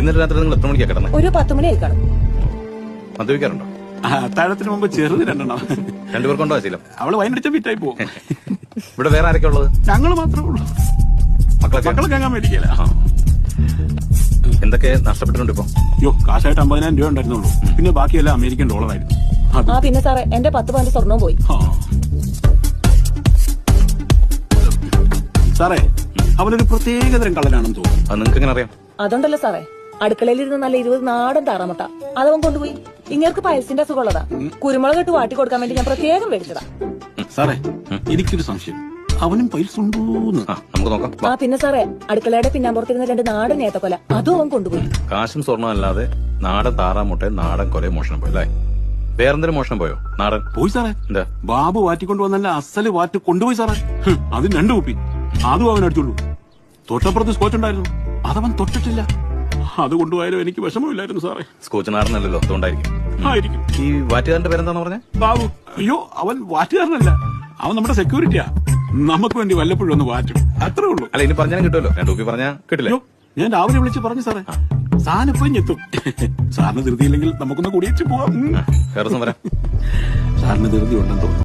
ഇന്നലെ രാത്രി നിങ്ങൾ എത്ര മണിക്കാ കിടന്നത്? ഒരു 10 മണിയായി കാണും. മദ്യപിക്കാറുണ്ടോ? അത്താഴത്തിന് മുമ്പ് ചെറുത് രണ്ടെണ്ണം. രണ്ടുപേർക്കുണ്ടോ ശീലം? അവള് വൈനടിച്ച ഫിറ്റായി പോകും. ഇവിടെ വേറെ ആരൊക്കെ ഉള്ളത്? ഞങ്ങള് മാത്രമേ ഉള്ളൂ. മക്കളൊക്കെ അങ്ങാൻ മേടിക്കല. എന്തൊക്കെ നഷ്ടപ്പെട്ടിട്ടുണ്ട് ഇപ്പൊ? അയ്യോ, കാശായിട്ട് 50,000 രൂപ ഉണ്ടായിരുന്നുള്ളൂ. പിന്നെ ബാക്കിയെല്ലാം അമേരിക്കൻ ഡോളറായിരുന്നു. പിന്നെ സാറേ എന്റെ 10 പവന്റെ സ്വർണവും പോയി. സാറേ, അവനൊരു പ്രത്യേകതരം കള്ളനാണെന്ന് തോന്നുന്നു. അത് നിങ്ങൾക്ക് എങ്ങനെ അറിയാം? അതുകൊണ്ടല്ലോ സാറേ, അടുക്കളയിലിരുന്ന് നല്ല 20 നാടൻ താറാമുട്ട അതവൻ കൊണ്ടുപോയി. ഇങ്ങേർക്ക് പയസിന്റെ അസുഖമുള്ളതാ. കുരുമുളക് ഇട്ട് വാട്ടി കൊടുക്കാൻ വേണ്ടി ഞാൻ പ്രത്യേകം മേടിച്ചതാ. സാറേ, എനിക്കൊരു സംശയം, അവനും പൈസ ഉണ്ടോന്ന്. നമുക്ക് നോക്കാം. പിന്നെ സാറേ, അടുക്കളയുടെ പിന്നാമ്പുറത്തിരുന്ന 2 നാടൻ ഏത്തക്കൊല അതും അവൻ കൊണ്ടുപോയി. കാശും സ്വർണ്ണം അല്ലാതെ നാടൻ താറാമുട്ട നാടൻ കൊല മോഷണം പോയി അല്ലേ? വേറെന്തൊരു മോഷണം പോയോ? നാടൻ പോയി സാറേ. എന്താ? ബാബു വാറ്റിക്കൊണ്ട് വന്നല്ല അസല് വാറ്റ് കൊണ്ടുപോയി സാറേ. അതിന് 2 കുപ്പി. അതും അവൻ അടിച്ചുള്ളൂ. തൊട്ടപ്പുറത്ത് സ്കോച്ച് ഉണ്ടായിരുന്നു, അതവൻ തൊട്ടിട്ടില്ല. അത് കൊണ്ടുപോയാലും എനിക്ക് വിഷമമില്ലായിരുന്നു സാറേ. സ്കോച്ച് നാടനല്ലല്ലോ, അതുകൊണ്ടായിരിക്കും. ആയിരിക്കും. ഈ വാറ്റുകാരന്റെ പേരെന്താന്ന് പറഞ്ഞേ? ബാബു. അയ്യോ, അവൻ വാറ്റുകാരനല്ല, അവൻ നമ്മുടെ സെക്യൂരിറ്റിയാ. നമുക്ക് വേണ്ടി വല്ലപ്പോഴും ഒന്ന് വാറ്റും, അത്രേ ഉള്ളൂ. അല്ല, ഇനി പറഞ്ഞാലും കിട്ടുമല്ലോ. 2 കുപ്പി പറഞ്ഞാ കിട്ടില്ല. ഞാൻ രാവിലെ വിളിച്ച് പറഞ്ഞു സാറേ, സാറിന് എപ്പോഴും എത്തും. സാറിന് ധൃതിയില്ലെങ്കിൽ നമുക്കൊന്ന് കൂടിയേച്ച് പോവാം. വേറെ ദിവസം വരാം. സാറിന് ധൃതി ഉണ്ടെന്ന് തോന്നുന്നു.